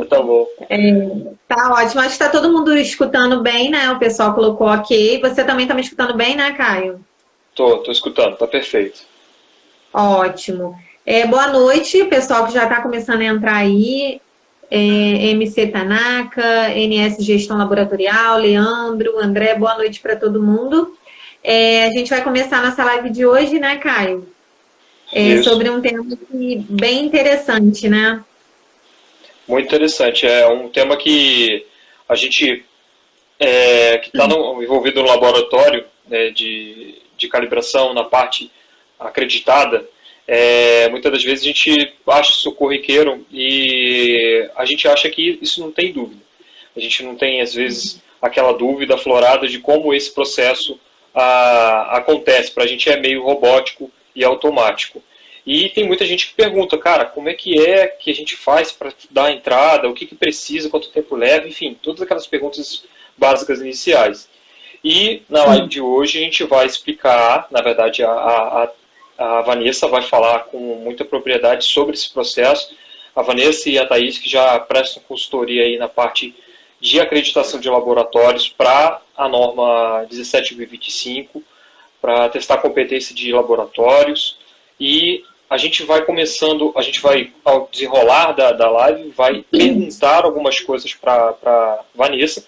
Tá bom. Tá ótimo. Acho que tá todo mundo escutando bem, né? O pessoal colocou ok. Você também tá me escutando bem, né, Caio? Tô escutando, tá perfeito. Ótimo. Boa noite, pessoal que já está começando a entrar aí. MC Tanaka, NS Gestão Laboratorial, Leandro, André, boa noite para todo mundo. A gente vai começar nossa live de hoje, né, Caio? Isso. Sobre um tema bem interessante, né? Muito interessante. É um tema que a gente que está envolvido no laboratório, né, de calibração, na parte acreditada, muitas das vezes a gente acha isso corriqueiro e a gente acha que isso não tem dúvida. A gente não tem, às vezes, aquela dúvida aflorada de como esse processo acontece. Para a gente é meio robótico e automático. E tem muita gente que pergunta, cara, como é que a gente faz para dar a entrada, o que precisa, quanto tempo leva, enfim, todas aquelas perguntas básicas iniciais. E na live Sim. de hoje a gente vai explicar, na verdade a Vanessa vai falar com muita propriedade sobre esse processo. A Vanessa e a Thaís, que já prestam consultoria aí na parte de acreditação de laboratórios para a norma 17025, para testar a competência de laboratórios. E a gente vai começando, a gente vai, ao desenrolar da live, vai perguntar algumas coisas para Vanessa,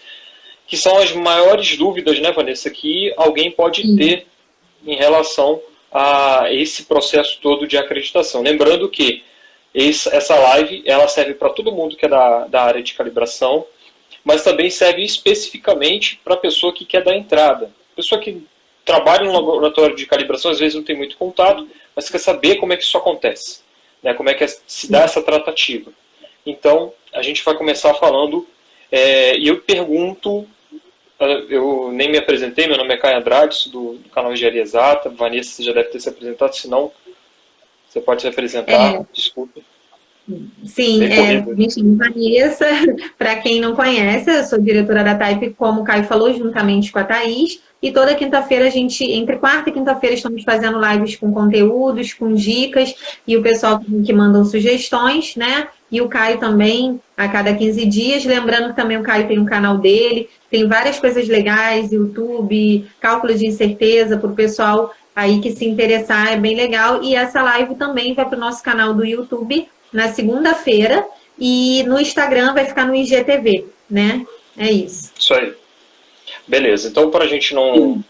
que são as maiores dúvidas, né, Vanessa, que alguém pode ter em relação a esse processo todo de acreditação. Lembrando que essa live ela serve para todo mundo que é da área de calibração, mas também serve especificamente para a pessoa que quer dar entrada. Pessoa que trabalha no laboratório de calibração, às vezes não tem muito contato, mas quer saber como é que isso acontece, né? Como é que se dá essa tratativa. Então, a gente vai começar falando, e eu pergunto, eu nem me apresentei, meu nome é Caio Andrade, do canal Engenharia Exata. Vanessa, você já deve ter se apresentado, se não, você pode se apresentar, desculpe. Sim, Bem corrido. me chamo Vanessa. Para quem não conhece, eu sou diretora da Type, como o Caio falou, juntamente com a Thaís. E toda quinta-feira a gente, entre quarta e quinta-feira, estamos fazendo lives com conteúdos, com dicas, e o pessoal que mandam sugestões, né? E o Caio também, a cada 15 dias. Lembrando que também o Caio tem um canal dele, tem várias coisas legais, YouTube, cálculo de incerteza, para o pessoal aí que se interessar, é bem legal. E essa live também vai para o nosso canal do YouTube na segunda-feira, e no Instagram vai ficar no IGTV, né? É isso. Isso aí. Beleza, então para a gente não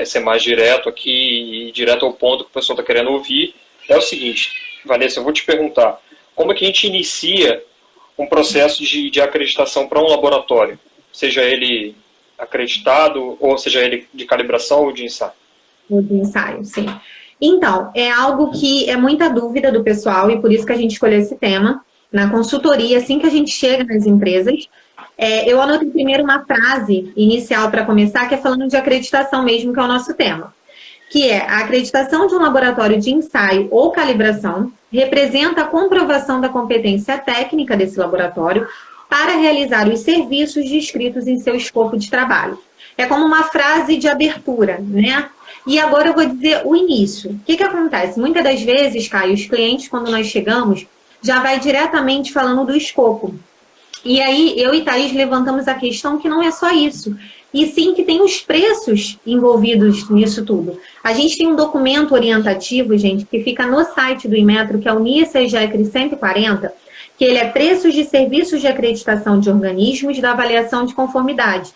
ser mais direto aqui e direto ao ponto que o pessoal está querendo ouvir, é o seguinte, Vanessa, eu vou te perguntar, como é que a gente inicia um processo de acreditação para um laboratório? Seja ele acreditado, ou seja ele de calibração ou de ensaio? O de ensaio, sim. Então, é algo que é muita dúvida do pessoal, e por isso que a gente escolheu esse tema. Na consultoria, assim que a gente chega nas empresas, eu anotei primeiro uma frase inicial para começar, que é falando de acreditação mesmo, que é o nosso tema. Que é: a acreditação de um laboratório de ensaio ou calibração representa a comprovação da competência técnica desse laboratório para realizar os serviços descritos em seu escopo de trabalho. É como uma frase de abertura, né? E agora eu vou dizer o início. O que acontece? Muitas das vezes, Caio, os clientes, quando nós chegamos, já vai diretamente falando do escopo. E aí, eu e Thaís levantamos a questão que não é só isso, e sim que tem os preços envolvidos nisso tudo. A gente tem um documento orientativo, gente, que fica no site do Inmetro, que é o NIA-CEGECRE 140, que ele é Preços de Serviços de Acreditação de Organismos da Avaliação de Conformidade.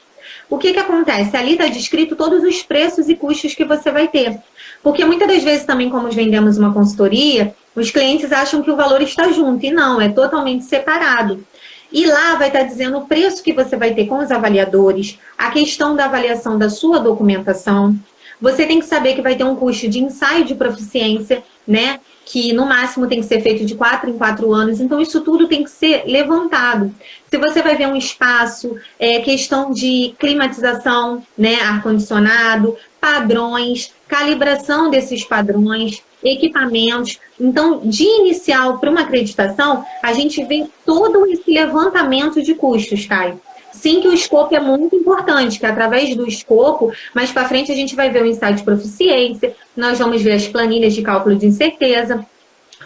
O que acontece? Ali está descrito todos os preços e custos que você vai ter. Porque muitas das vezes também, como vendemos uma consultoria, os clientes acham que o valor está junto, e não, é totalmente separado. E lá vai estar dizendo o preço que você vai ter com os avaliadores, a questão da avaliação da sua documentação. Você tem que saber que vai ter um custo de ensaio de proficiência, né? Que no máximo tem que ser feito de 4 em 4 anos. Então, isso tudo tem que ser levantado. Se você vai ver um espaço, questão de climatização, né? Ar-condicionado, padrões, calibração desses padrões, equipamentos. Então, de inicial para uma acreditação, a gente vê todo esse levantamento de custos, Caio. Sim, que o escopo é muito importante, que através do escopo, mais para frente a gente vai ver o ensaio de proficiência, nós vamos ver as planilhas de cálculo de incerteza.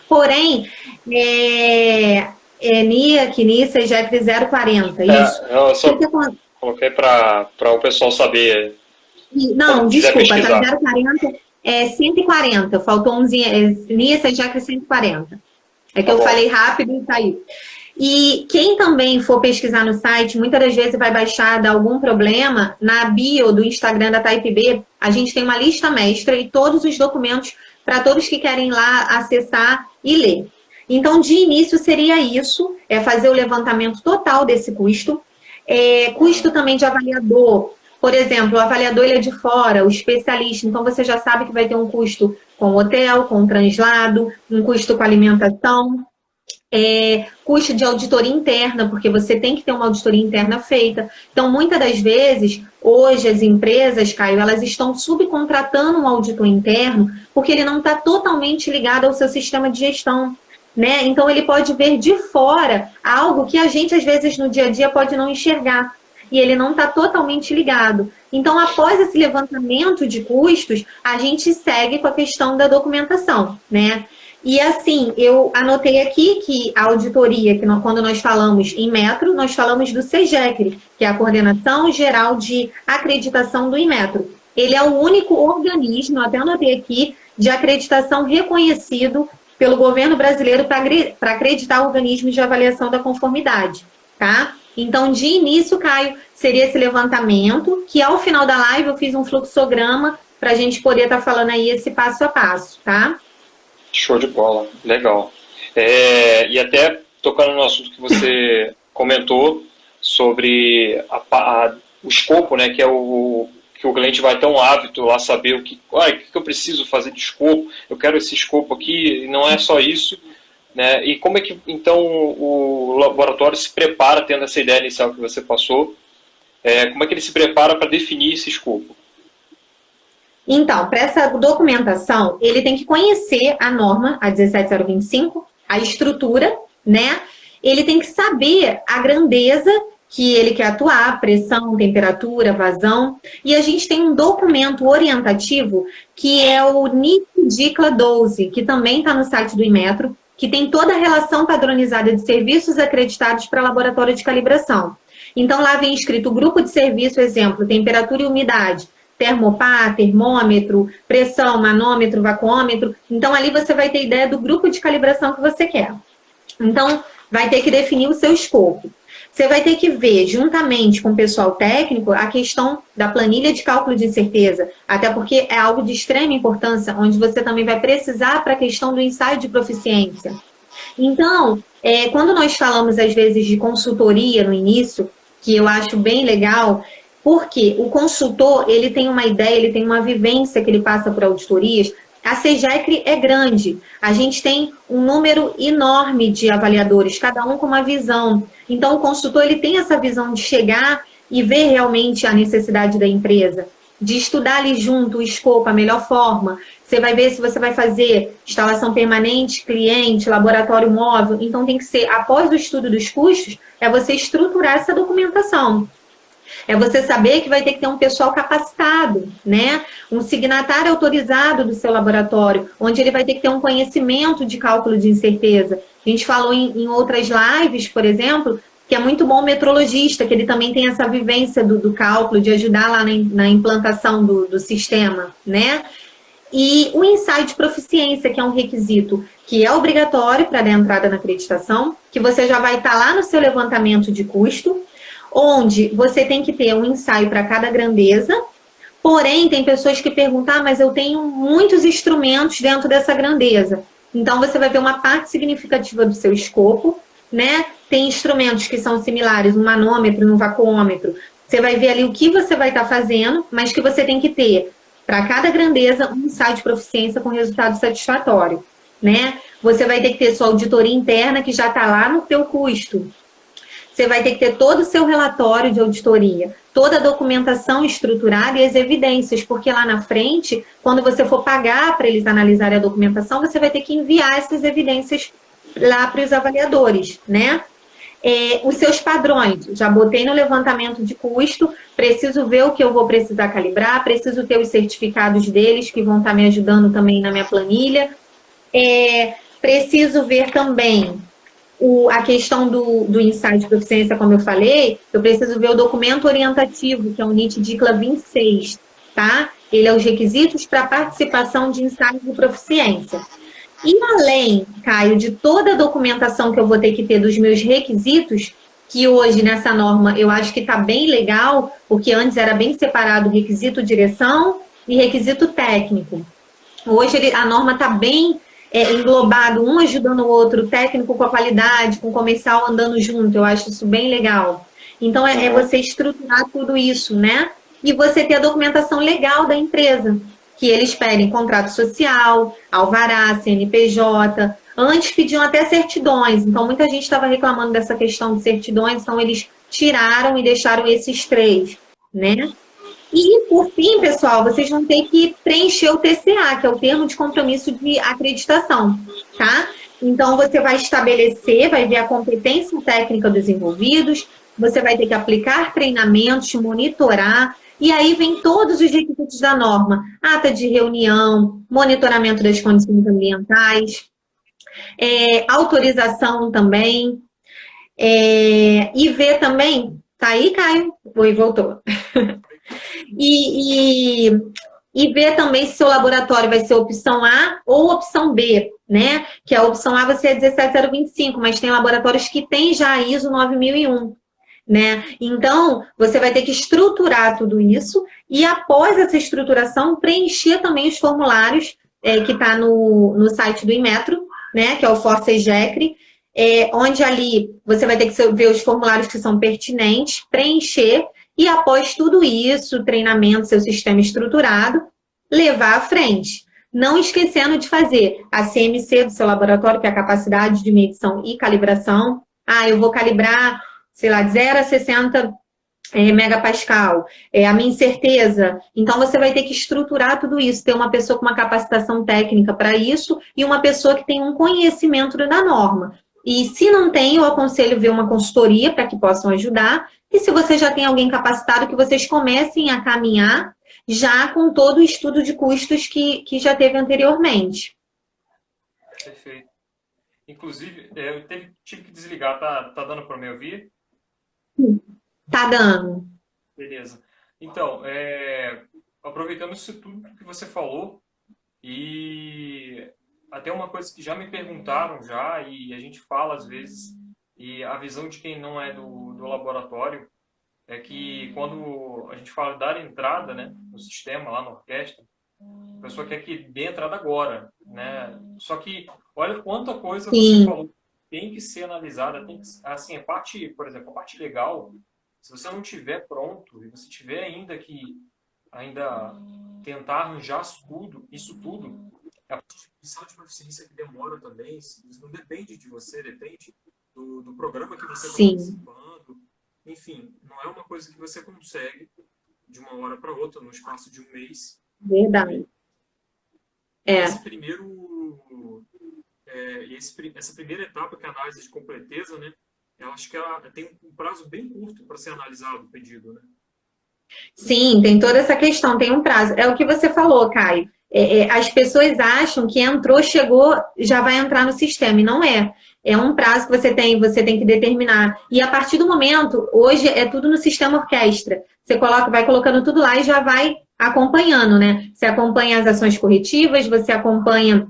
Porém, NIAC, NISA e JEC 040, isso. Eu só coloquei para o pessoal saber. Não, desculpa, tá 040 é 140, faltou 11, NISA e JEC 140. É que eu falei rápido e saiu. E quem também for pesquisar no site, muitas das vezes vai baixar, dar algum problema, na bio do Instagram da TypeB, a gente tem uma lista mestra e todos os documentos para todos que querem ir lá acessar e ler. Então, de início, seria isso, é fazer o levantamento total desse custo. Custo também de avaliador. Por exemplo, o avaliador ele é de fora, o especialista, então você já sabe que vai ter um custo com hotel, com translado, um custo com alimentação, custo de auditoria interna, porque você tem que ter uma auditoria interna feita. Então, muitas das vezes, hoje as empresas, Caio, elas estão subcontratando um auditor interno porque ele não está totalmente ligado ao seu sistema de gestão, né? Então, ele pode ver de fora algo que a gente, às vezes, no dia a dia pode não enxergar. E ele não está totalmente ligado. Então, após esse levantamento de custos, a gente segue com a questão da documentação, né? E assim, eu anotei aqui que a auditoria, quando nós falamos em Inmetro, nós falamos do SEGECRE, que é a Coordenação Geral de Acreditação do Inmetro. Ele é o único organismo, até anotei aqui, de acreditação reconhecido pelo governo brasileiro para acreditar organismos de avaliação da conformidade, tá? Então, de início, Caio, seria esse levantamento, que ao final da live eu fiz um fluxograma para a gente poder estar falando aí esse passo a passo, tá? Show de bola, legal. E até tocando no assunto que você comentou sobre o escopo, né, que é que o cliente vai ter um hábito lá saber o que eu preciso fazer de escopo, eu quero esse escopo aqui, e não é só isso, né? E como é que então o laboratório se prepara, tendo essa ideia inicial que você passou, como é que ele se prepara para definir esse escopo? Então, para essa documentação, ele tem que conhecer a norma, a 17025, a estrutura, né? Ele tem que saber a grandeza que ele quer atuar, pressão, temperatura, vazão. E a gente tem um documento orientativo que é o NIC-DICLA 12, que também está no site do Inmetro, que tem toda a relação padronizada de serviços acreditados para laboratório de calibração. Então, lá vem escrito grupo de serviço, exemplo, temperatura e umidade, termopar, termômetro, pressão, manômetro, vacuômetro. Então, ali você vai ter ideia do grupo de calibração que você quer. Então, vai ter que definir o seu escopo. Você vai ter que ver, juntamente com o pessoal técnico, a questão da planilha de cálculo de incerteza, até porque é algo de extrema importância, onde você também vai precisar para a questão do ensaio de proficiência. Então, quando nós falamos, às vezes, de consultoria no início, que eu acho bem legal, porque o consultor, ele tem uma ideia, ele tem uma vivência que ele passa por auditorias. A SEGECRE é grande, a gente tem um número enorme de avaliadores, cada um com uma visão. Então, o consultor, ele tem essa visão de chegar e ver realmente a necessidade da empresa, de estudar ali junto o escopo, a melhor forma. Você vai ver se você vai fazer instalação permanente, cliente, laboratório móvel. Então, tem que ser, após o estudo dos custos, você estruturar essa documentação. É você saber que vai ter que ter um pessoal capacitado, né? Um signatário autorizado do seu laboratório, onde ele vai ter que ter um conhecimento de cálculo de incerteza. A gente falou em outras lives, por exemplo, que é muito bom o metrologista, que ele também tem essa vivência do cálculo, de ajudar lá na implantação do sistema, né? E o ensaio de proficiência, que é um requisito que é obrigatório para dar entrada na acreditação, que você já vai estar lá no seu levantamento de custo, onde você tem que ter um ensaio para cada grandeza, porém, tem pessoas que perguntam, mas eu tenho muitos instrumentos dentro dessa grandeza. Então, você vai ver uma parte significativa do seu escopo, né? Tem instrumentos que são similares, um manômetro, um vacuômetro. Você vai ver ali o que você vai estar fazendo, mas que você tem que ter, para cada grandeza, um ensaio de proficiência com resultado satisfatório, né? Você vai ter que ter sua auditoria interna, que já está lá no teu custo. Você vai ter que ter todo o seu relatório de auditoria, toda a documentação estruturada e as evidências, porque lá na frente, quando você for pagar para eles analisarem a documentação, você vai ter que enviar essas evidências lá para os avaliadores, né? Os seus padrões, já botei no levantamento de custo, preciso ver o que eu vou precisar calibrar, preciso ter os certificados deles, que vão estar me ajudando também na minha planilha. Preciso ver também a questão do insight de proficiência, como eu falei, eu preciso ver o documento orientativo, que é o NIT DICLA 26, tá? Ele é os requisitos para participação de insight de proficiência. E além, Caio, de toda a documentação que eu vou ter que ter dos meus requisitos, que hoje nessa norma eu acho que está bem legal, porque antes era bem separado requisito direção e requisito técnico. Hoje a norma está bem englobado, um ajudando o outro, o técnico com a qualidade, com o comercial andando junto, eu acho isso bem legal. Então, é você estruturar tudo isso, né? E você ter a documentação legal da empresa, que eles pedem contrato social, alvará, CNPJ, antes pediam até certidões, então muita gente estava reclamando dessa questão de certidões, então eles tiraram e deixaram esses 3, né? E, por fim, pessoal, vocês vão ter que preencher o TCA, que é o termo de compromisso de acreditação, tá? Então, você vai estabelecer, vai ver a competência técnica dos envolvidos, você vai ter que aplicar treinamentos, monitorar, e aí vem todos os requisitos da norma, ata de reunião, monitoramento das condições ambientais, autorização também, e ver também, tá aí, Caio? Oi, voltou. E ver também se seu laboratório vai ser opção A ou opção B, né? Que a opção A vai ser a 17025, mas tem laboratórios que tem já a ISO 9001, né? Então, você vai ter que estruturar tudo isso e, após essa estruturação, preencher também os formulários que está no site do Inmetro, né? Que é o Force-Ejecre, onde ali você vai ter que ver os formulários que são pertinentes, preencher. E após tudo isso, treinamento, seu sistema estruturado, levar à frente. Não esquecendo de fazer a CMC do seu laboratório, que é a capacidade de medição e calibração. Eu vou calibrar, sei lá, de 0 a 60 megapascal. A minha incerteza. Então, você vai ter que estruturar tudo isso. Ter uma pessoa com uma capacitação técnica para isso e uma pessoa que tem um conhecimento da norma. E se não tem, eu aconselho ver uma consultoria para que possam ajudar. E se você já tem alguém capacitado, que vocês comecem a caminhar já com todo o estudo de custos que já teve anteriormente. Perfeito. Inclusive, eu tive que desligar. Tá dando para me ouvir? Tá dando. Beleza. Então, aproveitando isso tudo que você falou, e até uma coisa que já me perguntaram já, e a gente fala às vezes, e a visão de quem não é do laboratório é que quando a gente fala dar entrada, né, no sistema, lá na orquestra, a pessoa quer que dê entrada agora, né? Só que olha quanta coisa você falou, tem que ser analisada, tem que, assim, por exemplo, a parte legal, se você não tiver pronto e você tiver ainda tentar arranjar isso tudo, é a parte de proficiência que demora também, não depende de você, depende do programa que você está participando. Enfim, não é uma coisa que você consegue de uma hora para outra, no espaço de um mês. Verdade. Essa primeira etapa, que é a análise de completeza, né? Eu acho que ela tem um prazo bem curto para ser analisado o pedido, né? Sim, tem toda essa questão, tem um prazo. É o que você falou, Caio. As pessoas acham que entrou, chegou, já vai entrar no sistema, e não é. É um prazo que você tem que determinar. E a partir do momento, hoje é tudo no sistema orquestra. Você vai colocando tudo lá e já vai acompanhando, né? Você acompanha as ações corretivas, você acompanha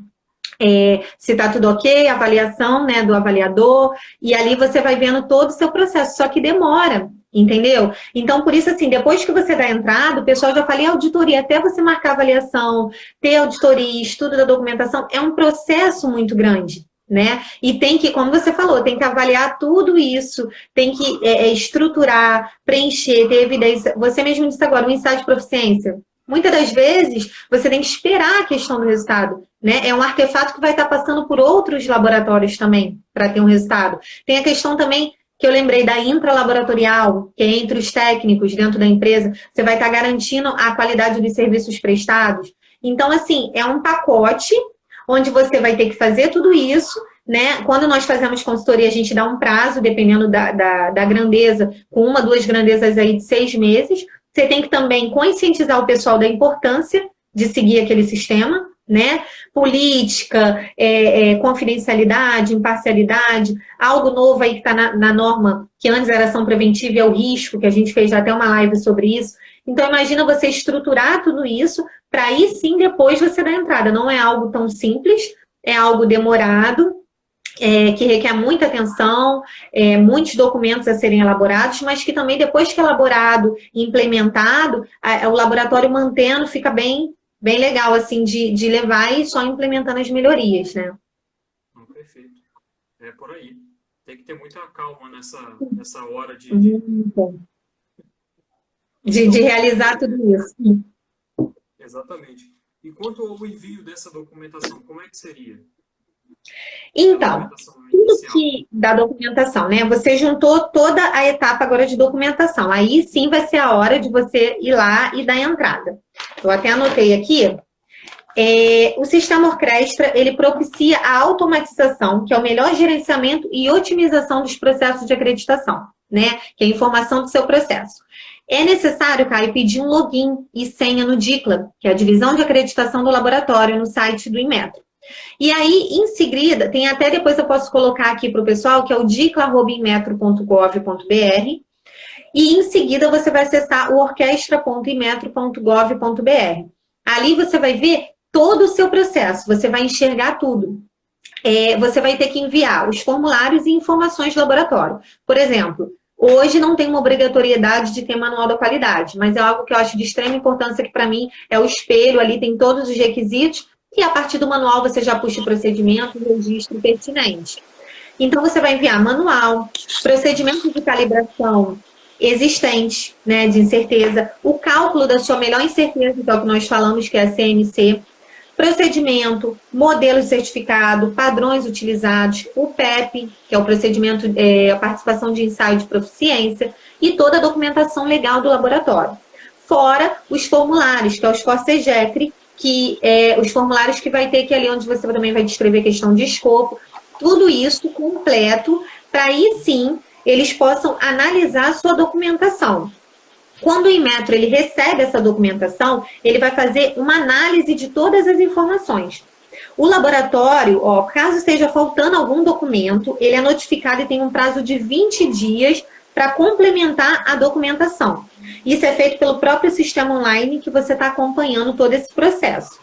se está tudo ok, a avaliação, né, do avaliador, e ali você vai vendo todo o seu processo, só que demora, entendeu? Então, por isso, assim, depois que você dá a entrada, o pessoal já fala, auditoria, até você marcar a avaliação, ter auditoria, estudo da documentação, é um processo muito grande, né? E tem que, como você falou, tem que avaliar tudo isso, tem que estruturar, preencher, ter evidência. Você mesmo disse agora, o ensaio de proficiência. Muitas das vezes, você tem que esperar a questão do resultado, né? É um artefato que vai estar passando por outros laboratórios também, para ter um resultado. Tem a questão também, que eu lembrei, da intralaboratorial, que é entre os técnicos dentro da empresa, você vai estar garantindo a qualidade dos serviços prestados. Então, assim, é um pacote onde você vai ter que fazer tudo isso, né? Quando nós fazemos consultoria, a gente dá um prazo, dependendo da grandeza, com 1, 2 grandezas aí de 6 meses. Você tem que também conscientizar o pessoal da importância de seguir aquele sistema, né? política, confidencialidade, imparcialidade, algo novo aí que está na norma, que antes era ação preventiva e é o risco, que a gente fez até uma live sobre isso. Então, imagina você estruturar tudo isso, para aí sim, depois você dar entrada. Não é algo tão simples, é algo demorado, que requer muita atenção, muitos documentos a serem elaborados, mas que também, depois que elaborado e implementado, o laboratório mantendo, fica bem legal, assim, de levar e só implementando as melhorias, né? Perfeito. É por aí. Tem que ter muita calma nessa hora de realizar tudo isso. Exatamente. E quanto ao envio dessa documentação, como é que seria? Então, tudo que da documentação, né? Você juntou toda a etapa agora de documentação. Aí sim vai ser a hora de você ir lá e dar entrada. Eu até anotei aqui. O sistema Orquestra, ele propicia a automatização, que é o melhor gerenciamento e otimização dos processos de acreditação, né? Que é a informação do seu processo. É necessário, Caio, pedir um login e senha no DICLA, que é a divisão de acreditação do laboratório, no site do Inmetro. E aí, em seguida, tem até depois eu posso colocar aqui para o pessoal, que é o dicla@inmetro.gov.br, e em seguida você vai acessar o orquestra.inmetro.gov.br. Ali você vai ver todo o seu processo, você vai enxergar tudo. Você vai ter que enviar os formulários e informações do laboratório. Por exemplo, hoje não tem uma obrigatoriedade de ter manual da qualidade, mas é algo que eu acho de extrema importância, que para mim é o espelho, ali tem todos os requisitos, e a partir do manual você já puxa o procedimento e registro pertinente. Então, você vai enviar manual, procedimento de calibração existente, né, de incerteza, o cálculo da sua melhor incerteza, que é o que nós falamos, que é a CMC, procedimento, modelo certificado, padrões utilizados, o PEP, que é o procedimento, a participação de ensaio de proficiência, e toda a documentação legal do laboratório. Fora os formulários, que é os FORCEGECRE, que os formulários que vai ter, que é ali onde você também vai descrever questão de escopo, tudo isso completo, para aí sim eles possam analisar a sua documentação. Quando o Inmetro ele recebe essa documentação, ele vai fazer uma análise de todas as informações. O laboratório, caso esteja faltando algum documento, ele é notificado e tem um prazo de 20 dias para complementar a documentação. Isso é feito pelo próprio sistema online que você está acompanhando todo esse processo.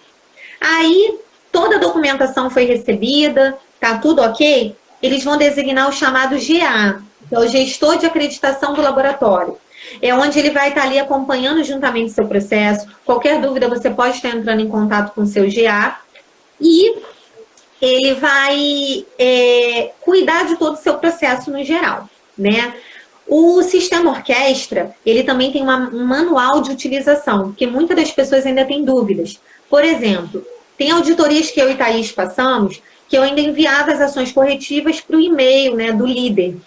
Aí, toda a documentação foi recebida, está tudo ok, eles vão designar o chamado GA, que é o gestor de acreditação do laboratório. É onde ele vai estar ali acompanhando juntamente o seu processo. Qualquer dúvida, você pode estar entrando em contato com o seu GA. E ele vai cuidar de todo o seu processo no geral, né? O sistema Orquestra, ele também tem um manual de utilização, porque muitas das pessoas ainda têm dúvidas. Por exemplo, tem auditorias que eu e Thaís passamos, que eu ainda enviava as ações corretivas para o e-mail, né, do líder.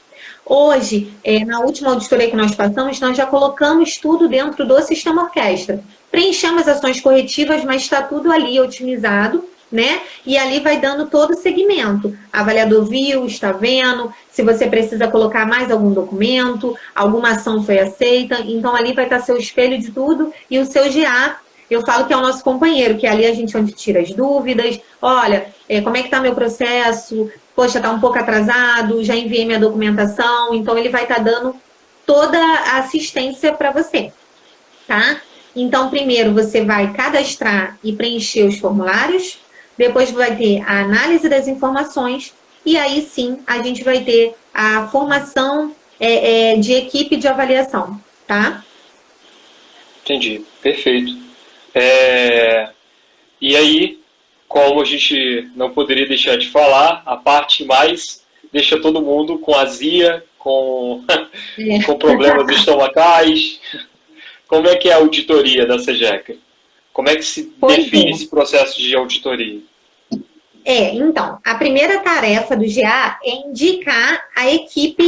Hoje, na última auditoria que nós passamos, nós já colocamos tudo dentro do sistema Orquestra. Preenchemos as ações corretivas, mas está tudo ali otimizado, né? E ali vai dando todo o segmento. Avaliador viu, está vendo, se você precisa colocar mais algum documento, alguma ação foi aceita, então ali vai estar seu espelho de tudo, e o seu GA, eu falo que é o nosso companheiro, que é ali a gente onde tira as dúvidas, olha, como é que está meu processo, poxa, está um pouco atrasado, já enviei minha documentação, então ele vai estar dando toda a assistência para você, tá? Então, primeiro você vai cadastrar e preencher os formulários, depois vai ter a análise das informações, e aí sim a gente vai ter a formação de equipe de avaliação, tá? Entendi, perfeito. E aí, como a gente não poderia deixar de falar, a parte mais deixa todo mundo com azia, com problemas estomacais. Como é que é a auditoria da SEGECA? Como é que se define esse processo de auditoria? Então, a primeira tarefa do GA é indicar a equipe,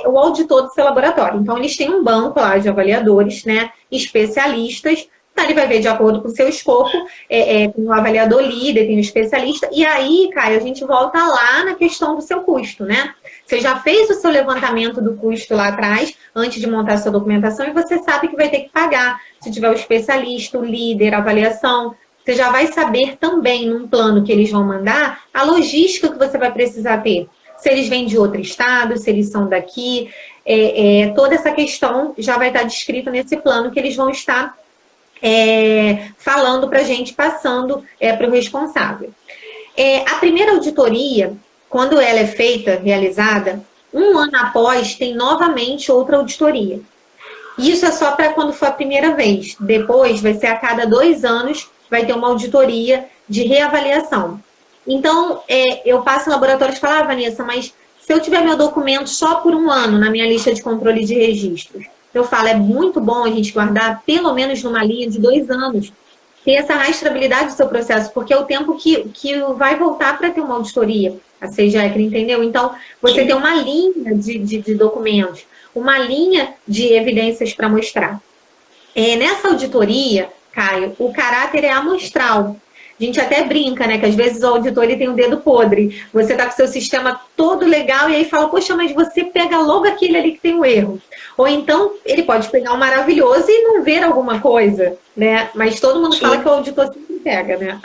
o auditor do seu laboratório. Então, eles têm um banco lá de avaliadores, né, especialistas. Então, ele vai ver de acordo com o seu escopo, tem o avaliador líder, tem o especialista. E aí, Caio, a gente volta lá na questão do seu custo, né? Você já fez o seu levantamento do custo lá atrás, antes de montar a sua documentação, e você sabe que vai ter que pagar. Se tiver o especialista, o líder, a avaliação, você já vai saber também, num plano que eles vão mandar, a logística que você vai precisar ter. Se eles vêm de outro estado, se eles são daqui, toda essa questão já vai estar descrita nesse plano que eles vão estar falando para a gente, passando para o responsável. A primeira auditoria, quando ela é feita, realizada, 1 ano após, tem novamente outra auditoria. Isso é só para quando for a primeira vez. Depois, vai ser a cada 2 anos, vai ter uma auditoria de reavaliação. Então, eu passo em laboratórios e falo, Vanessa, mas se eu tiver meu documento só por 1 ano na minha lista de controle de registros, eu falo, é muito bom a gente guardar pelo menos numa linha de 2 anos, ter essa rastreabilidade do seu processo, porque é o tempo que vai voltar para ter uma auditoria, a CEGECR, entendeu? Então, você tem uma linha de documentos, uma linha de evidências para mostrar. Nessa auditoria, Caio, o caráter é amostral. A gente até brinca, né? Que às vezes o auditor ele tem um dedo podre. Você está com o seu sistema todo legal e aí fala, poxa, mas você pega logo aquele ali que tem um erro. Ou então, ele pode pegar um maravilhoso e não ver alguma coisa, né? Mas todo mundo fala que o auditor sempre pega, né?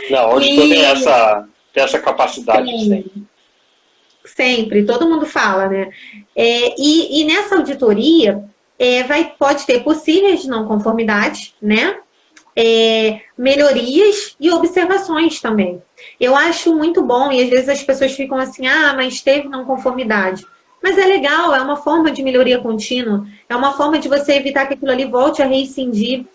Não, o auditor tem essa capacidade sempre. Sempre, todo mundo fala, né? E nessa auditoria, pode ter possíveis não conformidades, né? Melhorias e observações também. Eu acho muito bom, e às vezes as pessoas ficam assim, mas teve não conformidade. Mas é legal, é uma forma de melhoria contínua, é uma forma de você evitar que aquilo ali volte a reincidir,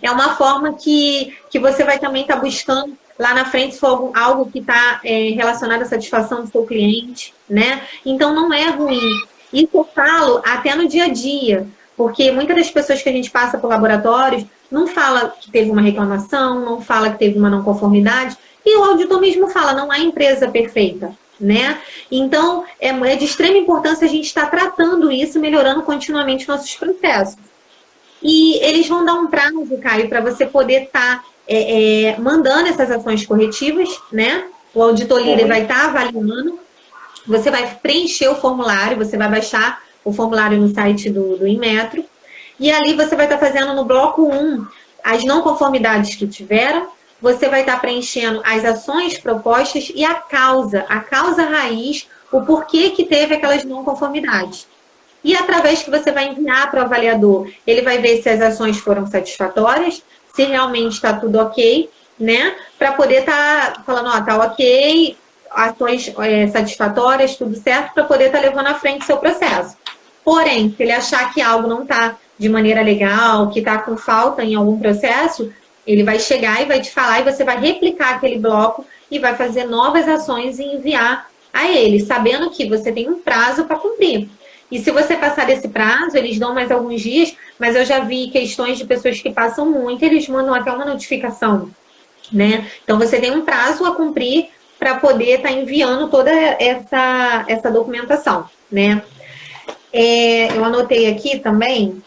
é uma forma que você vai também estar buscando lá na frente se for algo que está relacionado à satisfação do seu cliente, né? Então não é ruim. Isso eu falo até no dia a dia, porque muitas das pessoas que a gente passa por laboratórios não fala que teve uma reclamação, não fala que teve uma não conformidade, e o auditor mesmo fala, não há empresa perfeita, né? Então, é de extrema importância a gente estar tratando isso, melhorando continuamente nossos processos. E eles vão dar um prazo, Caio, para você poder estar mandando essas ações corretivas, né? O auditor líder vai estar avaliando, você vai preencher o formulário, você vai baixar o formulário no site do Inmetro, e ali você vai estar fazendo no bloco 1 as não conformidades que tiveram, você vai estar preenchendo as ações propostas e a causa raiz, o porquê que teve aquelas não conformidades. E através que você vai enviar para o avaliador, ele vai ver se as ações foram satisfatórias, se realmente está tudo ok, né? Para poder estar falando, está ok, ações satisfatórias, tudo certo, para poder estar levando à frente o seu processo. Porém, se ele achar que algo não está de maneira legal, que está com falta em algum processo, ele vai chegar e vai te falar e você vai replicar aquele bloco e vai fazer novas ações e enviar a ele, sabendo que você tem um prazo para cumprir. E se você passar desse prazo, eles dão mais alguns dias, mas eu já vi questões de pessoas que passam muito, eles mandam até uma notificação, né? Então, você tem um prazo a cumprir para poder estar enviando toda essa documentação, né? Eu anotei aqui também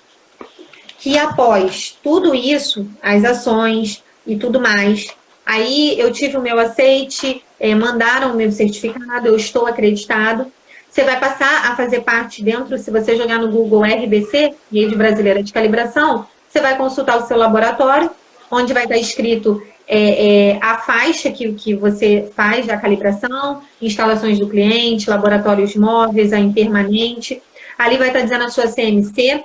que após tudo isso, as ações e tudo mais, aí eu tive o meu aceite, mandaram o meu certificado, eu estou acreditado. Você vai passar a fazer parte dentro, se você jogar no Google RBC, Rede Brasileira de Calibração, você vai consultar o seu laboratório, onde vai estar escrito a faixa que você faz da calibração, instalações do cliente, laboratórios móveis, a impermanente. Ali vai estar dizendo a sua CMC,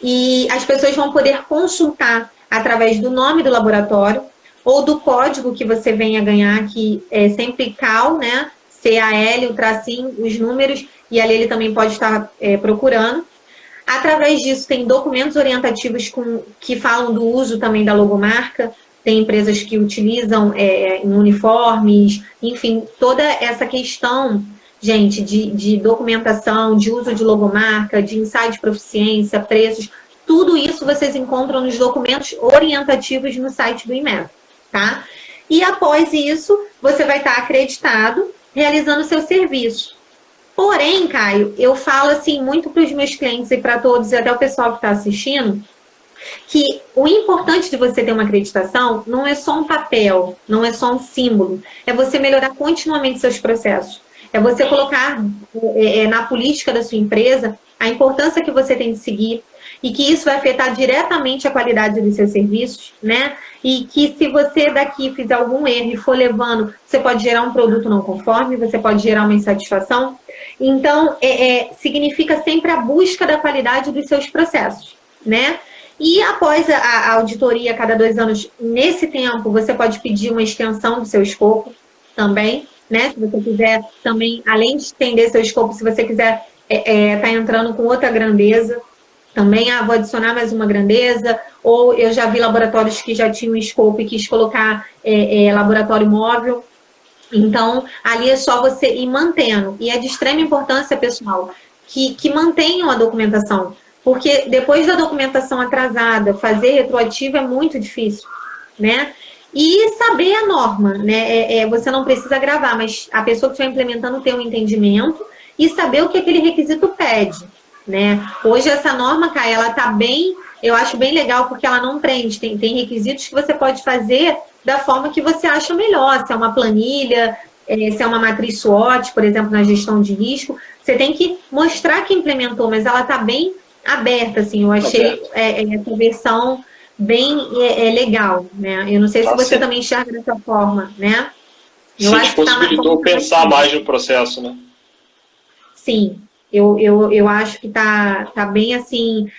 e as pessoas vão poder consultar através do nome do laboratório ou do código que você venha ganhar, que é sempre CAL, né? CAL, o tracinho, os números, e ali ele também pode estar procurando. Através disso, tem documentos orientativos que falam do uso também da logomarca, tem empresas que utilizam em uniformes, enfim, toda essa questão, gente, de documentação, de uso de logomarca, de ensaio de proficiência, preços, tudo isso vocês encontram nos documentos orientativos no site do Inmetro, tá? E após isso, você vai estar acreditado, realizando o seu serviço. Porém, Caio, eu falo assim muito para os meus clientes e para todos, e até o pessoal que está assistindo, que o importante de você ter uma acreditação não é só um papel, não é só um símbolo, é você melhorar continuamente seus processos. É você colocar na política da sua empresa a importância que você tem de seguir. e que isso vai afetar diretamente a qualidade dos seus serviços, né? E que se você daqui fizer algum erro e for levando, você pode gerar um produto não conforme, você pode gerar uma insatisfação. Então, significa sempre a busca da qualidade dos seus processos, né? E após a auditoria, cada 2 anos, nesse tempo, você pode pedir uma extensão do seu escopo também, né? Se você quiser também, além de estender seu escopo, se você quiser tá entrando com outra grandeza, também, vou adicionar mais uma grandeza, ou eu já vi laboratórios que já tinham escopo e quis colocar laboratório móvel. Então, ali é só você ir mantendo. E é de extrema importância, pessoal, que mantenham a documentação. Porque depois da documentação atrasada, fazer retroativo é muito difícil, né? E saber a norma, né? Você não precisa gravar, mas a pessoa que estiver implementando tem um entendimento e saber o que aquele requisito pede, né? Hoje essa norma, Caio, ela tá bem, eu acho bem legal, porque ela não prende. Tem requisitos que você pode fazer da forma que você acha melhor, se é uma planilha, se é uma matriz SWOT, por exemplo, na gestão de risco. Você tem que mostrar que implementou, mas ela tá bem aberta, assim. Eu achei essa versão bem legal, né? Eu não sei se você também enxerga dessa forma, né? Eu acho que possibilitou pensar mais no processo, né? Sim, eu acho que tá bem, assim,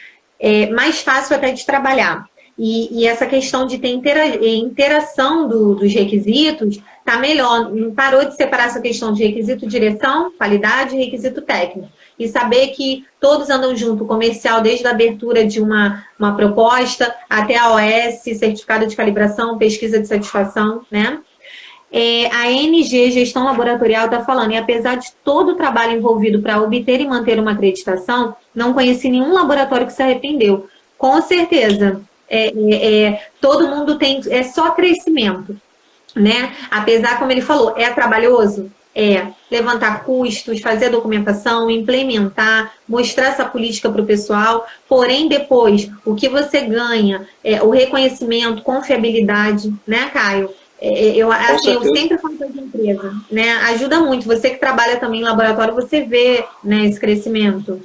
mais fácil até de trabalhar. E essa questão de ter interação dos requisitos tá melhor. Não parou de separar essa questão de requisito direção, qualidade e requisito técnico. E saber que todos andam junto, comercial, desde a abertura de uma proposta até a OS, certificado de calibração, pesquisa de satisfação, né? A NG, Gestão Laboratorial, está falando, e apesar de todo o trabalho envolvido para obter e manter uma acreditação, não conheci nenhum laboratório que se arrependeu. Com certeza, todo mundo tem, só crescimento, né? Apesar, como ele falou, é trabalhoso, levantar custos, fazer documentação, implementar, mostrar essa política para o pessoal, porém depois, o que você ganha, o reconhecimento, confiabilidade, né, Caio? Eu sempre falo para a empresa, né? Ajuda muito. Você que trabalha também em laboratório, você vê, né, esse crescimento.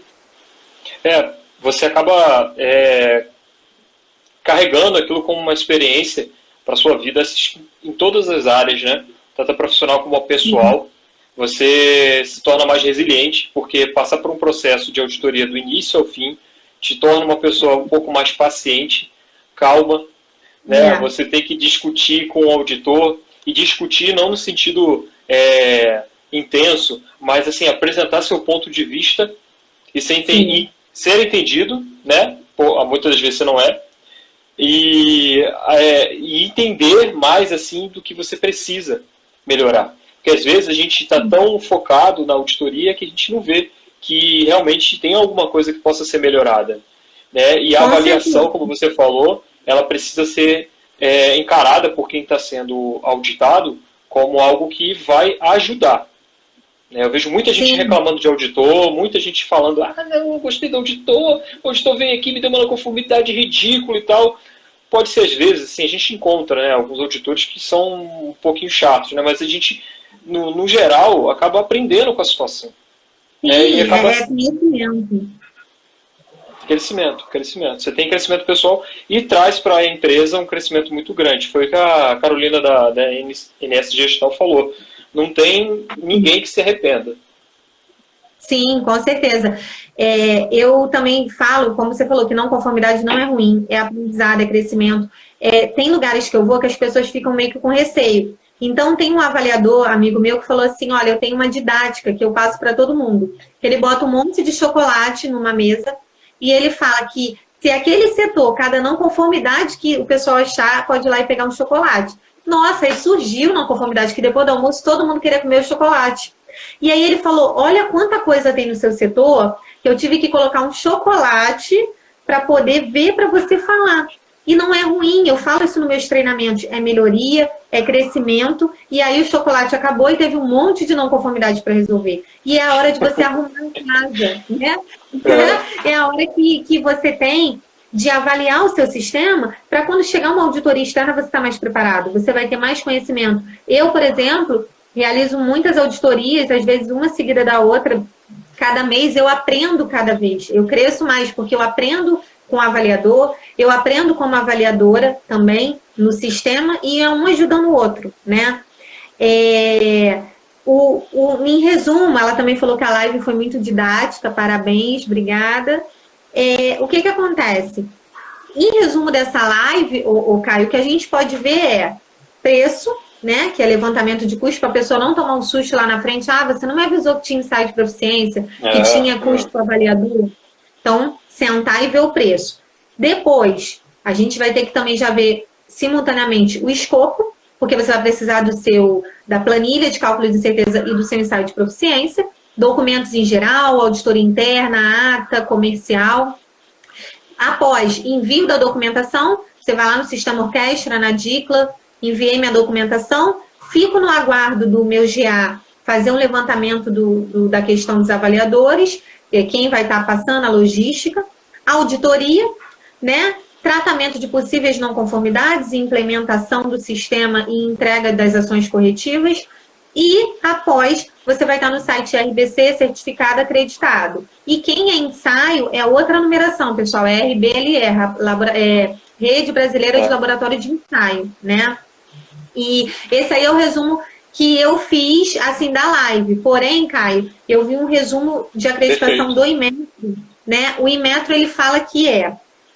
Você acaba carregando aquilo como uma experiência para a sua vida em todas as áreas, né? Tanto a profissional como a pessoal. Você se torna mais resiliente, porque passar por um processo de auditoria do início ao fim te torna uma pessoa um pouco mais paciente, calma, né? Você tem que discutir com o auditor, e discutir não no sentido intenso, mas assim, apresentar seu ponto de vista e ser entendido, né? Muitas das vezes você não e entender mais assim do que você precisa melhorar. Porque às vezes a gente está tão focado na auditoria que a gente não vê que realmente tem alguma coisa que possa ser melhorada, né? E a avaliação, como você falou, ela precisa ser encarada por quem está sendo auditado como algo que vai ajudar. Eu vejo muita gente reclamando de auditor, muita gente falando, não, eu gostei do auditor, o auditor veio aqui e me deu uma não conformidade ridícula e tal. Pode ser, às vezes, assim, a gente encontra, né, alguns auditores que são um pouquinho chatos, né, mas a gente, no geral, acaba aprendendo com a situação. E acaba... Crescimento. Você tem crescimento pessoal e traz para a empresa um crescimento muito grande. Foi o que a Carolina da NS Gestão falou. Não tem ninguém que se arrependa. Sim, com certeza. Eu também falo, como você falou, que não conformidade não é ruim, é aprendizado, é crescimento. Tem lugares que eu vou que as pessoas ficam meio que com receio. Então, tem um avaliador, amigo meu, que falou assim, olha, eu tenho uma didática que eu passo para todo mundo. Ele bota um monte de chocolate numa mesa e ele fala que se aquele setor, cada não conformidade que o pessoal achar, pode ir lá e pegar um chocolate. Nossa, aí surgiu não conformidade, que depois do almoço todo mundo queria comer o chocolate. E aí ele falou, olha quanta coisa tem no seu setor, que eu tive que colocar um chocolate para poder ver, para você falar. E não é ruim, eu falo isso nos meus treinamentos, é melhoria, é crescimento, e aí o chocolate acabou e teve um monte de não conformidade para resolver. E é a hora de você arrumar em casa, né? É a hora que você tem de avaliar o seu sistema, para quando chegar uma auditoria externa você está mais preparado, você vai ter mais conhecimento. Eu, por exemplo, realizo muitas auditorias, às vezes uma seguida da outra. Cada mês eu aprendo cada vez. Eu cresço mais, porque eu aprendo com o avaliador, eu aprendo como avaliadora também no sistema e é um ajudando o outro, né? Em resumo, ela também falou que a live foi muito didática, parabéns, obrigada. O que acontece? Em resumo dessa live, Caio, o que a gente pode ver é preço, né, que é levantamento de custo, para a pessoa não tomar um susto lá na frente. Você não me avisou que tinha insight de proficiência, que tinha custo para avaliador. Então, sentar e ver o preço. Depois, a gente vai ter que também já ver simultaneamente o escopo, porque você vai precisar da planilha de cálculo de incerteza e do seu insight de proficiência, documentos em geral, auditoria interna, ata, comercial. Após envio da documentação, você vai lá no Sistema Orquestra, na DICLA, enviei minha documentação, fico no aguardo do meu GA fazer um levantamento da questão dos avaliadores, quem vai estar passando a logística, auditoria, né? Tratamento de possíveis não conformidades, implementação do sistema e entrega das ações corretivas. E, após, você vai estar no site RBC, certificado, acreditado. E quem é ensaio é outra numeração, pessoal, é RBLE, Rede Brasileira de Laboratório de Ensaio, né? E esse aí é o resumo que eu fiz, assim, da live. Porém, Caio, eu vi um resumo de acreditação do Inmetro, né? O Inmetro, ele fala que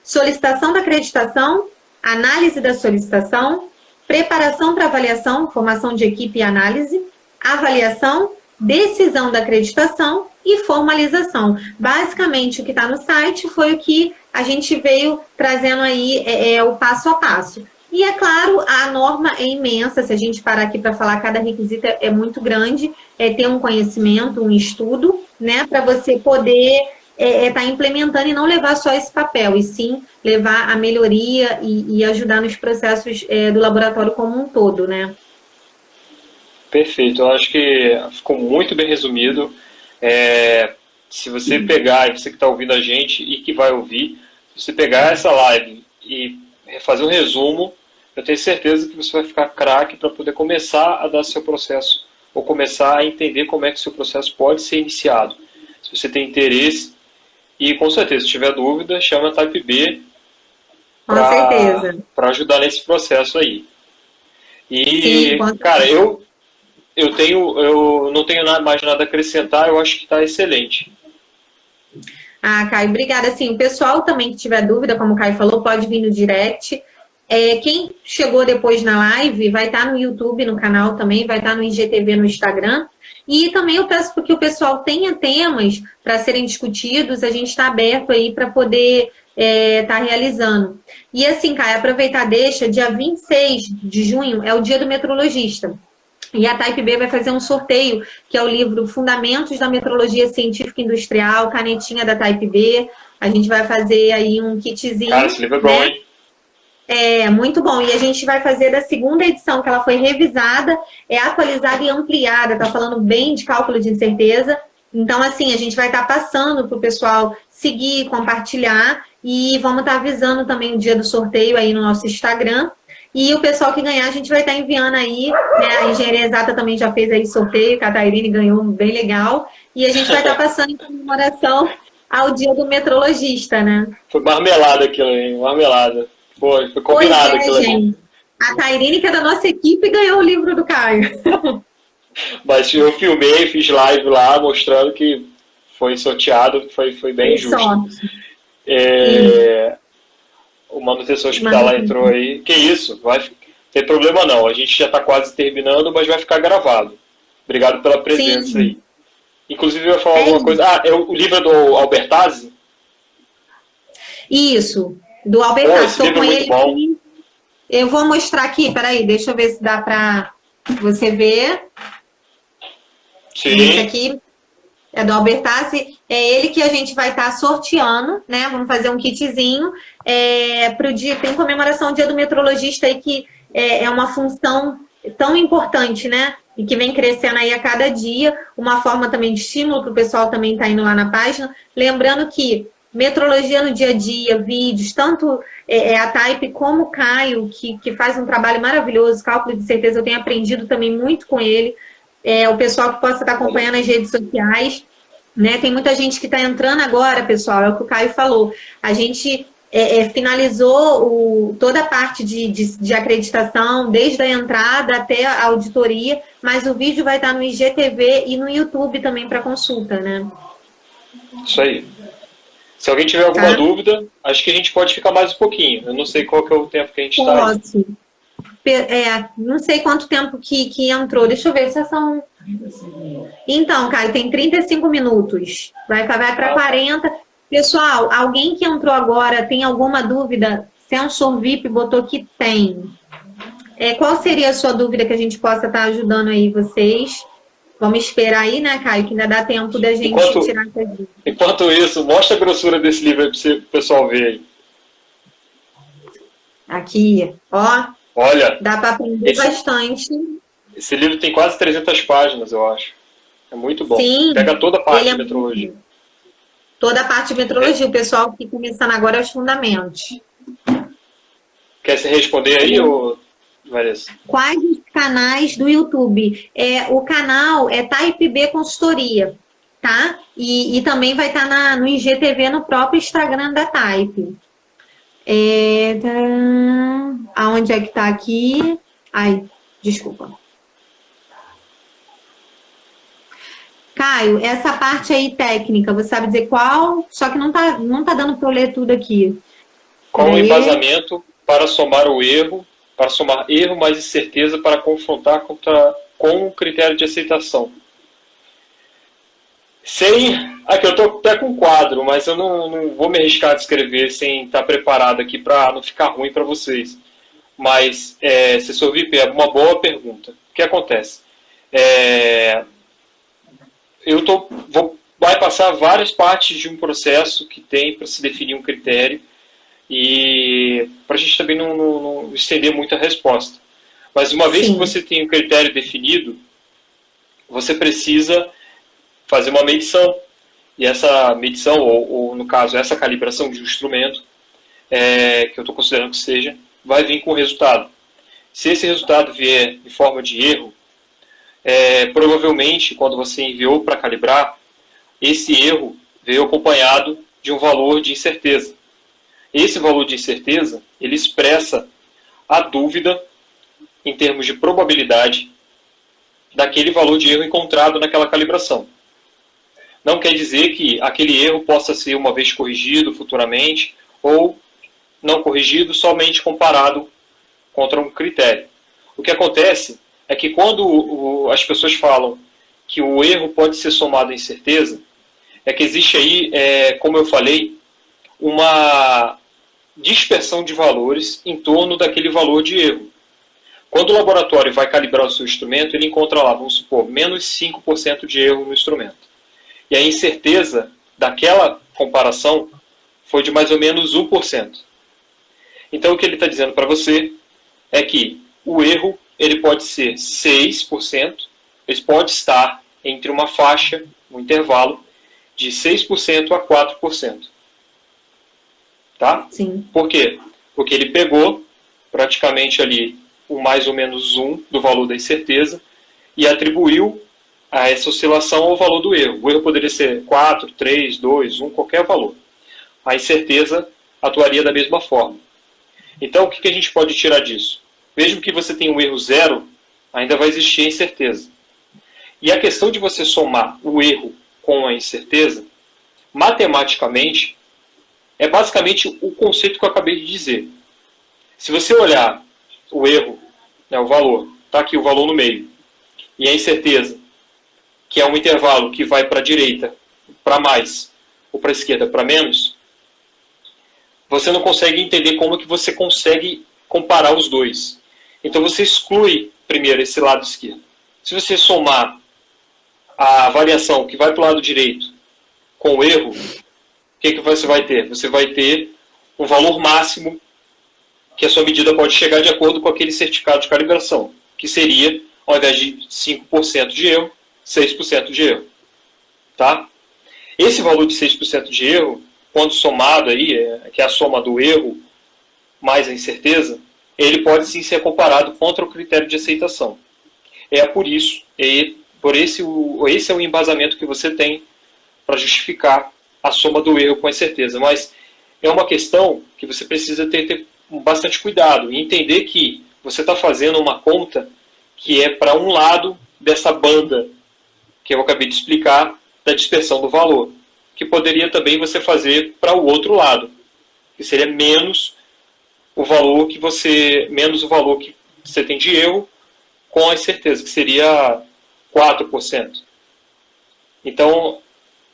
solicitação da acreditação, análise da solicitação, preparação para avaliação, formação de equipe e análise, avaliação, decisão da acreditação e formalização. Basicamente, o que está no site foi o que a gente veio trazendo aí o passo a passo. E, é claro, a norma é imensa, se a gente parar aqui para falar, cada requisito é muito grande, ter um conhecimento, um estudo, né, para você poder estar implementando e não levar só esse papel, e sim levar a melhoria e ajudar nos processos do laboratório como um todo, né? Perfeito, eu acho que ficou muito bem resumido. Se você pegar, e você que está ouvindo a gente e que vai ouvir, se você pegar essa live e fazer um resumo, eu tenho certeza que você vai ficar craque para poder começar a dar seu processo, ou começar a entender como é que o seu processo pode ser iniciado. Se você tem interesse, e com certeza, se tiver dúvida, chama a Type B para ajudar nesse processo aí. E, sim, cara, eu não tenho mais nada a acrescentar, eu acho que está excelente. Caio, obrigada. Assim, o pessoal também que tiver dúvida, como o Caio falou, pode vir no direct. Quem chegou depois na live vai estar no YouTube, no canal também, vai estar no IGTV, no Instagram. E também eu peço que o pessoal tenha temas para serem discutidos, a gente está aberto aí para poder estar realizando. E assim, Caio, aproveitar, dia 26 de junho é o dia do metrologista. E a Type B vai fazer um sorteio, que é o livro Fundamentos da Metrologia Científica Industrial, canetinha da Type B. A gente vai fazer aí um kitzinho. Cara, esse livro é bom, hein? Muito bom. E a gente vai fazer da segunda edição, que ela foi revisada, atualizada e ampliada. Está falando bem de cálculo de incerteza. Então, assim, a gente vai estar passando para o pessoal seguir, compartilhar. E vamos estar avisando também o dia do sorteio aí no nosso Instagram. E o pessoal que ganhar, a gente vai estar enviando aí, né? A Engenharia Exata também já fez aí sorteio, a Catarine ganhou bem legal. E a gente vai estar passando em comemoração ao dia do metrologista, né? Foi marmelada aquilo aí, marmelada. Foi combinado aquilo aí. A Tairine, que é da nossa equipe, ganhou o livro do Caio. Mas eu filmei, fiz live lá, mostrando que foi sorteado, foi bem justo. O manutenção hospitalar entrou aí. Que isso, vai ter problema não. A gente já está quase terminando, mas vai ficar gravado. Obrigado pela presença aí. Inclusive, eu ia falar alguma coisa. É o livro do Albertazzi? Isso, do Albertazzi. Estou com ele aqui. Eu vou mostrar aqui, peraí, deixa eu ver se dá para você ver. Sim. Esse aqui é do Albertazzi. É ele que a gente vai estar sorteando, né? Vamos fazer um kitzinho para o dia. Tem comemoração do Dia do Metrologista aí, que é uma função tão importante, né? E que vem crescendo aí a cada dia. Uma forma também de estímulo para o pessoal também estar indo lá na página. Lembrando que metrologia no dia a dia, vídeos, tanto a Type como o Caio, que faz um trabalho maravilhoso, cálculo de certeza, eu tenho aprendido também muito com ele. O pessoal que possa estar acompanhando as redes sociais, né? Tem muita gente que está entrando agora, pessoal, é o que o Caio falou. A gente finalizou toda a parte de acreditação, desde a entrada até a auditoria, mas o vídeo vai estar no IGTV e no YouTube também para consulta, né? Isso aí. Se alguém tiver alguma dúvida, acho que a gente pode ficar mais um pouquinho. Eu não sei qual que é o tempo que a gente está aí. Posso. Não sei quanto tempo que entrou. Deixa eu ver se são... Então, Caio, tem 35 minutos. Vai para 40. Pessoal, alguém que entrou agora tem alguma dúvida? Sensor VIP botou que tem. Qual seria a sua dúvida que a gente possa estar ajudando aí vocês? Vamos esperar aí, né, Caio, que ainda dá tempo da gente tirar essa dúvida. Enquanto isso, mostra a grossura desse livro aí para o pessoal ver aí. Aqui, ó. Olha. Dá para aprender bastante. Esse livro tem quase 300 páginas, eu acho. É muito bom. Sim. Pega toda a parte de metrologia. Toda a parte de metrologia. O pessoal que está começando agora é os fundamentos. Quer se responder aí, Vanessa? Quais os canais do YouTube? O canal é Type B Consultoria, tá? E também vai estar no IGTV, no próprio Instagram da Type. Aonde é que tá aqui? Ai, desculpa. Caio, essa parte aí técnica, você sabe dizer qual? Só que não tá dando para eu ler tudo aqui. Qual o embasamento para somar o erro, para somar erro mais incerteza para confrontar com o critério de aceitação? Aqui eu estou até com um quadro, mas eu não vou me arriscar a descrever sem estar preparado aqui para não ficar ruim para vocês. Mas, assessor VIP, é uma boa pergunta. O que acontece? Vai passar várias partes de um processo que tem para se definir um critério e para a gente também não estender muito a resposta. Mas uma vez que você tem um critério definido, você precisa fazer uma medição. E essa medição, ou no caso, essa calibração de um instrumento, que eu estou considerando que seja, vai vir com o resultado. Se esse resultado vier em forma de erro, provavelmente, quando você enviou para calibrar, esse erro veio acompanhado de um valor de incerteza. Esse valor de incerteza, ele expressa a dúvida em termos de probabilidade daquele valor de erro encontrado naquela calibração. Não quer dizer que aquele erro possa ser uma vez corrigido futuramente ou não corrigido somente comparado contra um critério. O que acontece é que quando as pessoas falam que o erro pode ser somado à incerteza, é que existe aí, como eu falei, uma dispersão de valores em torno daquele valor de erro. Quando o laboratório vai calibrar o seu instrumento, ele encontra lá, vamos supor, menos 5% de erro no instrumento. E a incerteza daquela comparação foi de mais ou menos 1%. Então, o que ele está dizendo para você é que o erro ele pode ser 6%, ele pode estar entre uma faixa, um intervalo, de 6% a 4%. Tá? Sim. Por quê? Porque ele pegou praticamente ali o mais ou menos 1 do valor da incerteza e atribuiu a essa oscilação ao valor do erro. O erro poderia ser 4, 3, 2, 1, qualquer valor. A incerteza atuaria da mesma forma. Então, o que a gente pode tirar disso? Mesmo que você tenha um erro 0, ainda vai existir a incerteza. E a questão de você somar o erro com a incerteza, matematicamente, é basicamente o conceito que eu acabei de dizer. Se você olhar o erro, o valor, está aqui o valor no meio, e a incerteza, que é um intervalo que vai para a direita para mais, ou para a esquerda para menos, você não consegue entender como que você consegue comparar os dois. Então você exclui primeiro esse lado esquerdo. Se você somar a variação que vai para o lado direito com o erro, o que você vai ter? Você vai ter um valor máximo que a sua medida pode chegar de acordo com aquele certificado de calibração, que seria, ao invés de 5% de erro, 6% de erro. Tá? Esse valor de 6% de erro, quando somado aí, que é a soma do erro mais a incerteza, ele pode sim ser comparado contra o critério de aceitação. Esse é o embasamento que você tem para justificar a soma do erro com a incerteza. Mas é uma questão que você precisa ter bastante cuidado e entender que você está fazendo uma conta que é para um lado dessa banda que eu acabei de explicar da dispersão do valor, que poderia também você fazer para o outro lado, que seria menos o valor que você tem de erro com a incerteza, que seria 4%. Então,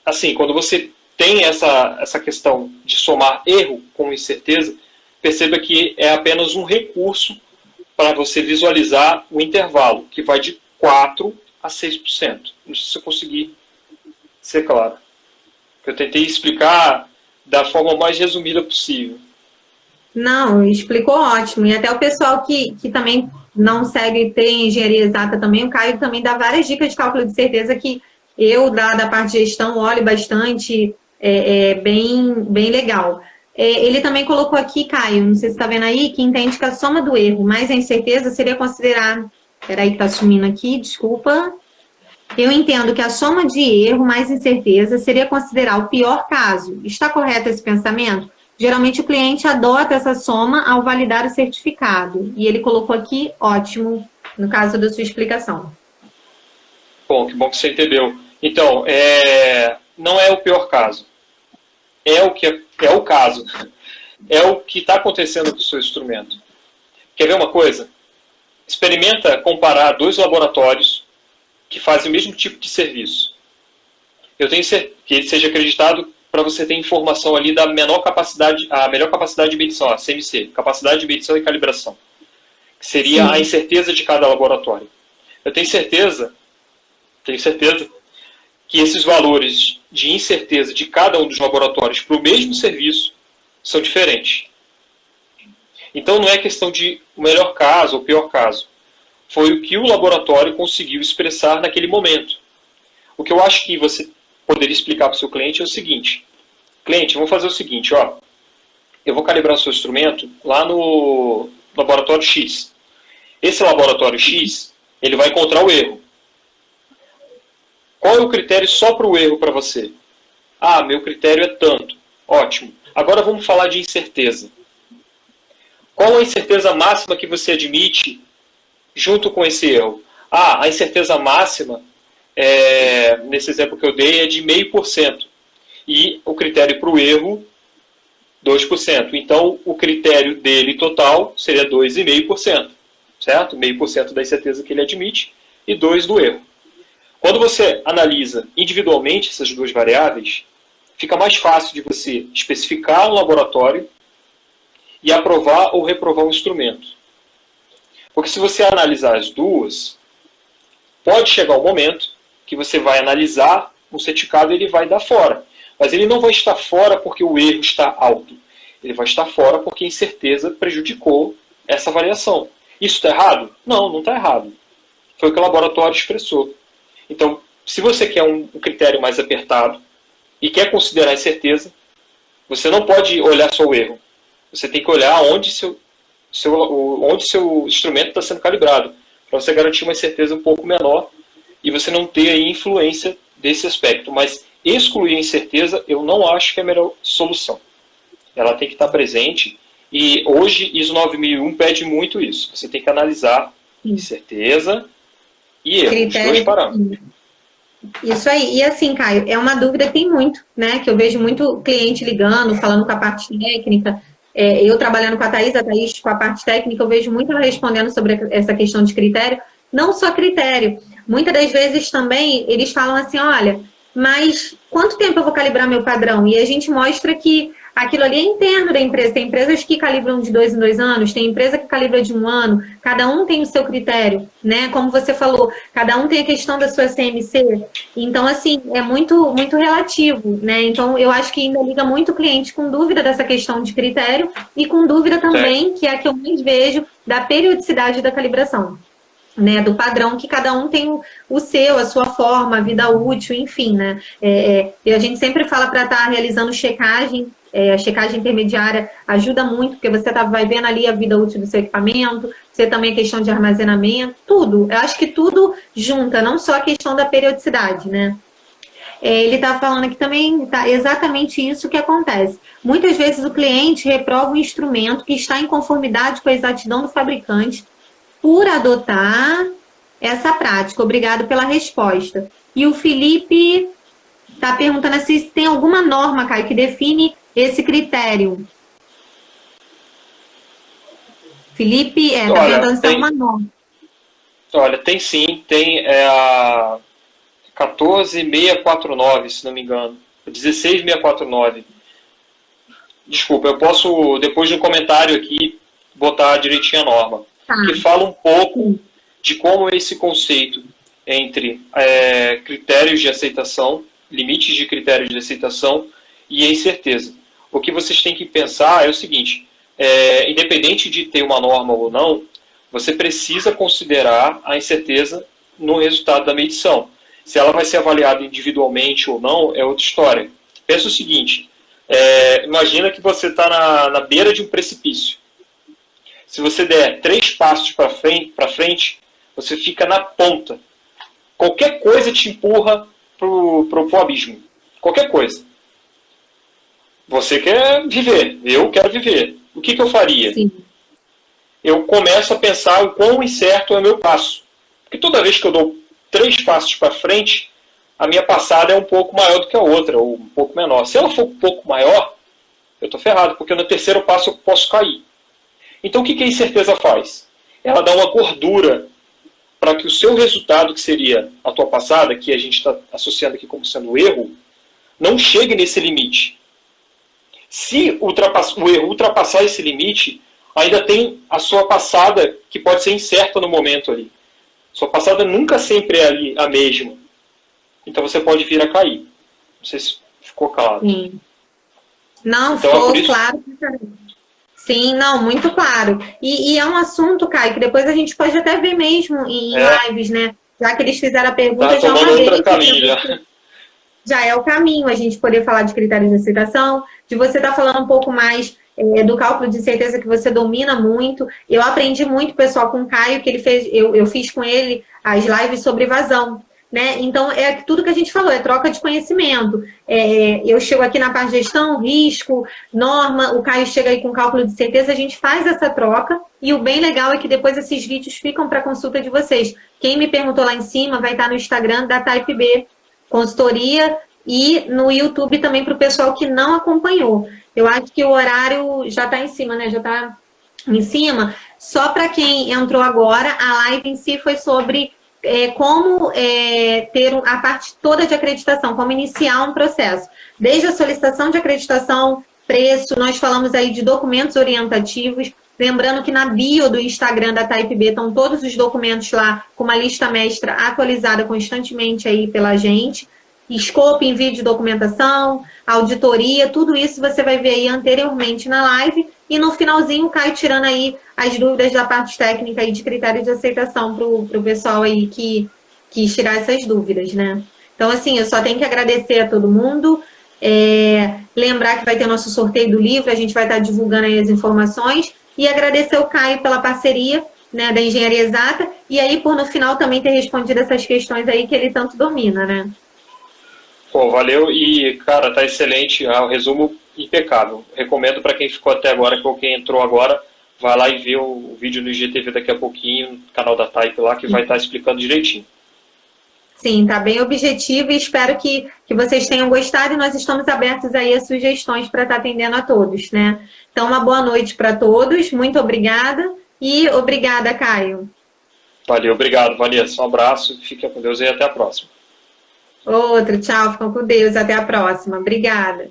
assim, quando você tem essa questão de somar erro com incerteza, perceba que é apenas um recurso para você visualizar o intervalo, que vai de 4% a 6%. Não sei se eu consegui ser claro. Eu tentei explicar da forma mais resumida possível. Não, explicou ótimo. E até o pessoal que também não segue ter engenharia exata também, o Caio também dá várias dicas de cálculo de certeza que eu, da parte de gestão, olho bastante, bem legal. Ele também colocou aqui, Caio, não sei se está vendo aí, que entende que a soma do erro mais a incerteza seria considerar... Peraí que está sumindo aqui, desculpa. Eu entendo que a soma de erro mais incerteza seria considerar o pior caso. Está correto esse pensamento? Geralmente o cliente adota essa soma ao validar o certificado. E ele colocou aqui, ótimo, no caso da sua explicação. Bom, que bom que você entendeu. Então, não é o pior caso. É o caso. É o que está acontecendo com o seu instrumento. Quer ver uma coisa? Experimenta comparar dois laboratórios que fazem o mesmo tipo de serviço. Eu tenho certeza que ele seja acreditado para você ter informação ali da melhor capacidade de medição, a CMC, capacidade de medição e calibração, que seria a incerteza de cada laboratório. Eu tenho certeza que esses valores de incerteza de cada um dos laboratórios para o mesmo serviço são diferentes. Então não é questão de o melhor caso ou o pior caso. Foi o que o laboratório conseguiu expressar naquele momento. O que eu acho que você poderia explicar para o seu cliente é o seguinte. Cliente, vamos fazer o seguinte, ó. Eu vou calibrar o seu instrumento lá no laboratório X. Esse laboratório X, ele vai encontrar o erro. Qual é o critério só para o erro para você? Ah, meu critério é tanto. Ótimo. Agora vamos falar de incerteza. Qual a incerteza máxima que você admite junto com esse erro? Ah, a incerteza máxima, nesse exemplo que eu dei, é de 0,5%. E o critério para o erro, 2%. Então, o critério dele total seria 2,5%. Certo? 0,5% da incerteza que ele admite e 2% do erro. Quando você analisa individualmente essas duas variáveis, fica mais fácil de você especificar um laboratório e aprovar ou reprovar um instrumento. Porque se você analisar as duas, pode chegar um momento que você vai analisar um certificado e ele vai dar fora. Mas ele não vai estar fora porque o erro está alto. Ele vai estar fora porque a incerteza prejudicou essa variação. Isso está errado? Não, não está errado. Foi o que o laboratório expressou. Então, se você quer um critério mais apertado e quer considerar a incerteza, você não pode olhar só o erro. Você tem que olhar onde seu instrumento está sendo calibrado, para você garantir uma incerteza um pouco menor e você não ter aí influência desse aspecto. Mas excluir a incerteza, eu não acho que é a melhor solução. Ela tem que estar presente e hoje ISO 9001 pede muito isso. Você tem que analisar incerteza e erro, os dois parâmetros. Isso aí. E assim, Caio, é uma dúvida que tem muito, né? Que eu vejo muito cliente ligando, falando com a parte técnica. Eu trabalhando com a Thaís com a parte técnica, eu vejo muito ela respondendo sobre essa questão de critério. Não só critério. Muitas das vezes também eles falam assim, olha, mas quanto tempo eu vou calibrar meu padrão? E a gente mostra que aquilo ali é interno da empresa. Tem empresas que calibram de 2 em 2 anos, tem empresa que calibra de 1 ano, cada um tem o seu critério, né? Como você falou, cada um tem a questão da sua CMC. Então, assim, é muito, muito relativo, né? Então, eu acho que ainda liga muito o cliente com dúvida dessa questão de critério e com dúvida também, que é a que eu mais vejo, da periodicidade da calibração. Né, do padrão, que cada um tem o seu, a sua forma, a vida útil, enfim, né? E a gente sempre fala para estar realizando checagem, a checagem intermediária ajuda muito, porque você vai vendo ali a vida útil do seu equipamento, você também a questão de armazenamento, tudo. Eu acho que tudo junta, não só a questão da periodicidade, né? ele está falando aqui também, tá exatamente isso que acontece. Muitas vezes o cliente reprova um instrumento que está em conformidade com a exatidão do fabricante por adotar essa prática. Obrigado pela resposta. E o Felipe está perguntando se tem alguma norma, Caio, que define esse critério. Felipe, está perguntando se tem uma norma. Olha, tem sim, tem a 14649, se não me engano. 16649. Desculpa, eu posso, depois de um comentário aqui, botar direitinho a norma. Tá. Que fala um pouco de como esse conceito entre critérios de aceitação, limites de critérios de aceitação e a incerteza. O que vocês têm que pensar é o seguinte, independente de ter uma norma ou não, você precisa considerar a incerteza no resultado da medição. Se ela vai ser avaliada individualmente ou não, é outra história. Pensa o seguinte, imagina que você está na beira de um precipício. Se você der 3 passos para frente, você fica na ponta. Qualquer coisa te empurra para o abismo. Qualquer coisa. Você quer viver, eu quero viver. O que eu faria? Sim. Eu começo a pensar o quão incerto é o meu passo. Porque toda vez que eu dou 3 passos para frente, a minha passada é um pouco maior do que a outra, ou um pouco menor. Se ela for um pouco maior, eu estou ferrado, porque no terceiro passo eu posso cair. Então o que a incerteza faz? Ela dá uma gordura para que o seu resultado, que seria a tua passada, que a gente está associando aqui como sendo o erro, não chegue nesse limite. Se o erro ultrapassar esse limite, ainda tem a sua passada que pode ser incerta no momento ali. Sua passada nunca sempre é ali a mesma. Então você pode vir a cair. Não sei se ficou claro. Sim. Não, então, ficou claro. Sim, não, muito claro. E é um assunto, Caio, que depois a gente pode até ver mesmo em lives, né? Já que eles fizeram a pergunta, já uma vez. Já é o caminho a gente poder falar de critérios de aceitação, de você estar falando um pouco mais do cálculo de certeza que você domina muito. Eu aprendi muito, pessoal, com o Caio, que ele fez, eu fiz com ele as lives sobre evasão. Né? Então, é tudo que a gente falou, é troca de conhecimento. Eu chego aqui na parte de gestão, risco, norma, o Caio chega aí com cálculo de certeza, a gente faz essa troca, e o bem legal é que depois esses vídeos ficam para consulta de vocês. Quem me perguntou lá em cima vai estar no Instagram da Type B Consultoria e no YouTube também para o pessoal que não acompanhou. Eu acho que o horário já está em cima, né? Já está em cima. Só para quem entrou agora, a live em si foi sobre como ter a parte toda de acreditação, como iniciar um processo. Desde a solicitação de acreditação, preço, nós falamos aí de documentos orientativos, lembrando que na bio do Instagram da Type B estão todos os documentos lá, com uma lista mestra atualizada constantemente aí pela gente, scope, envio de documentação, auditoria, tudo isso você vai ver aí anteriormente na live, e no finalzinho o Caio tirando aí as dúvidas da parte técnica e de critérios de aceitação para o pessoal aí que quis tirar essas dúvidas, né? Então, assim, eu só tenho que agradecer a todo mundo, lembrar que vai ter nosso sorteio do livro, a gente vai estar divulgando aí as informações, e agradecer o Caio pela parceria, né, da Engenharia Exata, e aí por no final também ter respondido essas questões aí que ele tanto domina, né? Pô, valeu e, cara, tá excelente, o resumo impecável. Recomendo para quem ficou até agora, ou quem entrou agora, vai lá e vê o vídeo no IGTV daqui a pouquinho, no canal da Type lá, que vai estar explicando direitinho. Sim, tá bem objetivo e espero que vocês tenham gostado, e nós estamos abertos aí a sugestões para estar atendendo a todos, né? Então, uma boa noite para todos, muito obrigada e obrigada, Caio. Valeu, obrigado, Vanessa. Um abraço, fique com Deus e até a próxima. Outro, tchau, ficam com Deus, até a próxima. Obrigada.